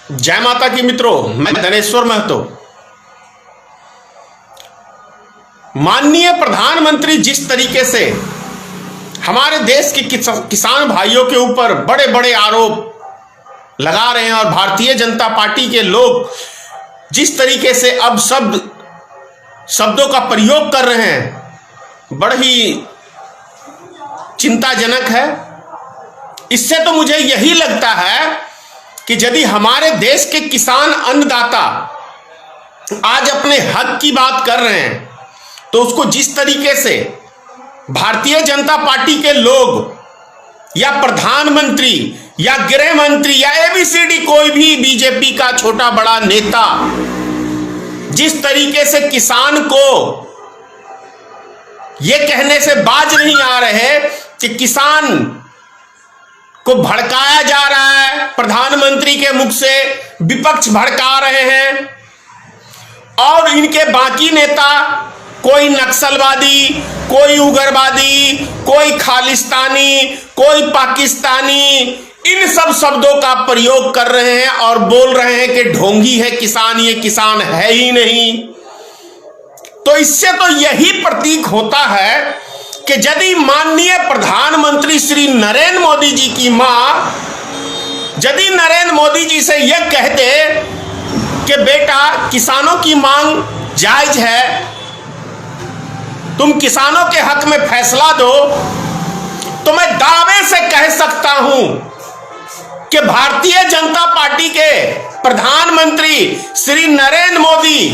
जय माता की मित्रों, मैं धनेश्वर महतो। माननीय प्रधानमंत्री जिस तरीके से हमारे देश के किसान भाइयों के ऊपर बड़े बड़े आरोप लगा रहे हैं और भारतीय जनता पार्टी के लोग जिस तरीके से अब शब्दों का प्रयोग कर रहे हैं, बड़ा ही चिंताजनक है। इससे तो मुझे यही लगता है कि यदि हमारे देश के किसान अन्नदाता आज अपने हक की बात कर रहे हैं, तो उसको जिस तरीके से भारतीय जनता पार्टी के लोग या प्रधानमंत्री या गृह मंत्री या एबीसीडी कोई भी बीजेपी का छोटा बड़ा नेता जिस तरीके से किसान को यह कहने से बाज नहीं आ रहे कि किसान को भड़काया जा रहा है, प्रधानमंत्री के मुख से विपक्ष भड़का रहे हैं और इनके बाकी नेता कोई नक्सलवादी, कोई उग्रवादी, कोई खालिस्तानी, कोई पाकिस्तानी, इन सब शब्दों का प्रयोग कर रहे हैं और बोल रहे हैं कि ढोंगी है किसान, ये किसान है ही नहीं। तो इससे तो यही प्रतीक होता है कि यदि माननीय प्रधानमंत्री श्री नरेंद्र मोदी जी की मां यदि नरेंद्र मोदी जी से यह कहते कि बेटा किसानों की मांग जायज है, तुम किसानों के हक में फैसला दो, तो मैं दावे से कह सकता हूं कि भारतीय जनता पार्टी के प्रधानमंत्री श्री नरेंद्र मोदी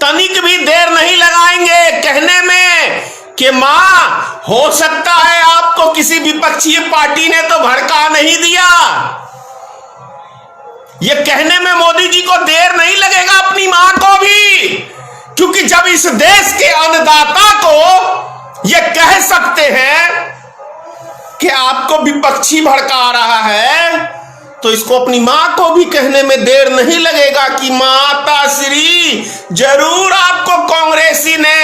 तनिक भी देर नहीं लगाएंगे कहने में कि मां हो सकता है आपको किसी विपक्षी पार्टी ने तो भड़का नहीं दिया। यह कहने में मोदी जी को देर नहीं लगेगा, अपनी मां को भी, क्योंकि जब इस देश के अन्नदाता को यह कह सकते हैं कि आपको विपक्षी भड़का रहा है, तो इसको अपनी मां को भी कहने में देर नहीं लगेगा कि माता श्री जरूर आपको कांग्रेसी ने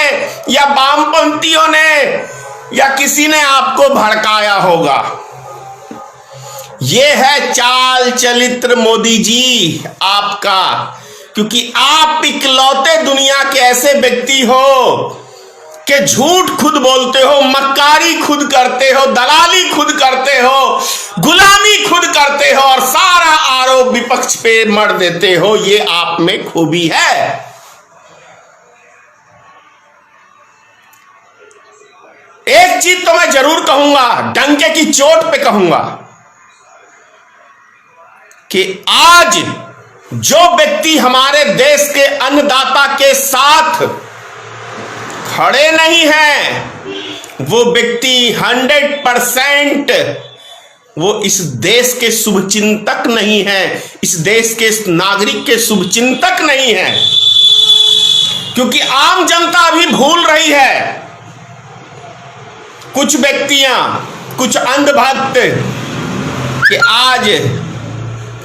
या वामपंथियों ने या किसी ने आपको भड़काया होगा। यह है चाल चरित्र मोदी जी आपका, क्योंकि आप इकलौते दुनिया के ऐसे व्यक्ति हो कि झूठ खुद बोलते हो, मक्कारी खुद करते हो, दलाली खुद करते हो, गुलामी खुद करते हो और सारा आरोप विपक्ष पे मर देते हो। ये आप में खूबी है। एक चीज तो मैं जरूर कहूंगा, डंके की चोट पे कहूंगा, कि आज जो व्यक्ति हमारे देश के अन्नदाता के साथ खड़े नहीं हैं, वो व्यक्ति 100% वो इस देश के शुभचिंतक नहीं है, इस देश के नागरिक के शुभचिंतक नहीं है। क्योंकि आम जनता अभी भूल रही है, कुछ व्यक्तियां, कुछ अंधभक्त, कि आज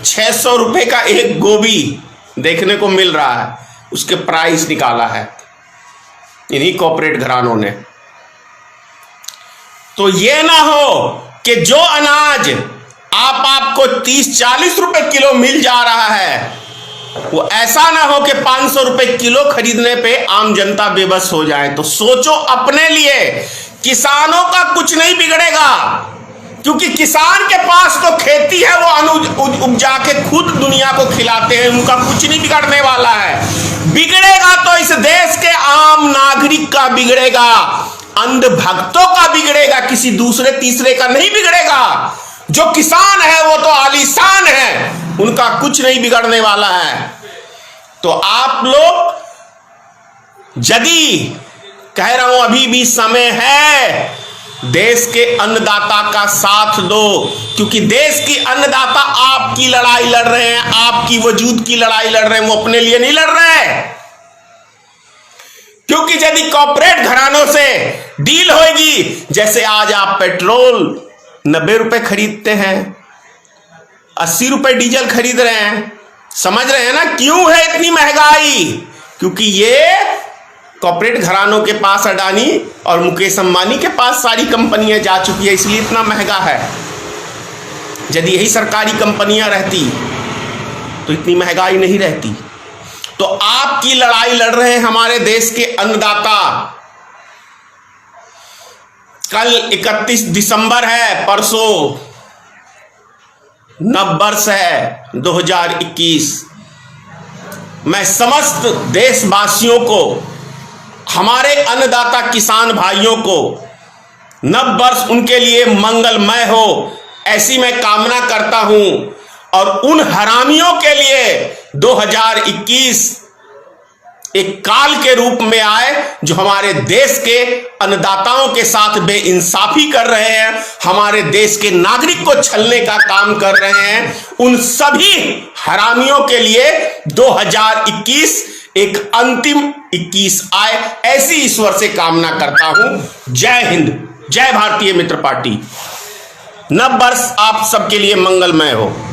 600 रुपए का एक गोभी देखने को मिल रहा है, उसके प्राइस निकाला है इन्हीं कॉर्पोरेट घरानों ने। तो यह ना हो कि जो अनाज आपको 30-40 रुपए किलो मिल जा रहा है, वो ऐसा ना हो कि 500 रुपए किलो खरीदने पे आम जनता बेबस हो जाए। तो सोचो अपने लिए, किसानों का कुछ नहीं बिगड़ेगा, क्योंकि किसान के पास तो खेती है, वो अनाज उपजा के खुद दुनिया को खिलाते हैं, उनका कुछ नहीं बिगड़ने वाला है। बिगड़ेगा तो इस देश के आम नागरिक का बिगड़ेगा, अंधभक्तों का बिगड़ेगा, किसी दूसरे तीसरे का नहीं बिगड़ेगा। जो किसान है वो तो आलीशान है, उनका कुछ नहीं बिगड़ने वाला है। तो आप लोग, यदि कह रहा हूं अभी भी समय है, देश के अन्नदाता का साथ दो, क्योंकि देश की अन्नदाता आपकी लड़ाई लड़ रहे हैं, आपकी वजूद की लड़ाई लड़ रहे हैं, वो अपने लिए नहीं लड़ रहे हैं। क्योंकि यदि कॉर्पोरेट घरानों से डील होगी, जैसे आज आप पेट्रोल 90 रुपए खरीदते हैं, 80 रुपए डीजल खरीद रहे हैं, समझ रहे हैं ना क्यों है इतनी महंगाई? क्योंकि ये कॉर्पोरेट घरानों के पास अडानी और मुकेश अंबानी के पास सारी कंपनियां जा चुकी है, इसलिए इतना महंगा है। यदि यही सरकारी कंपनियां रहती तो इतनी महंगाई नहीं रहती। तो आपकी लड़ाई लड़ रहे हैं हमारे देश के अन्नदाता। कल 31 दिसंबर है, परसों नव वर्ष है 2021। मैं समस्त देशवासियों को, हमारे अन्नदाता किसान भाइयों को नव वर्ष उनके लिए मंगलमय हो, ऐसी मैं कामना करता हूं। और उन हरामियों के लिए 2021 एक काल के रूप में आए जो हमारे देश के अन्नदाताओं के साथ बेइंसाफी कर रहे हैं, हमारे देश के नागरिक को छलने का काम कर रहे हैं। उन सभी हरामियों के लिए 2021 एक अंतिम 21 आए, ऐसी ईश्वर से कामना करता हूं। जय हिंद, जय भारतीय मित्र पार्टी। नव वर्ष आप सबके लिए मंगलमय हो।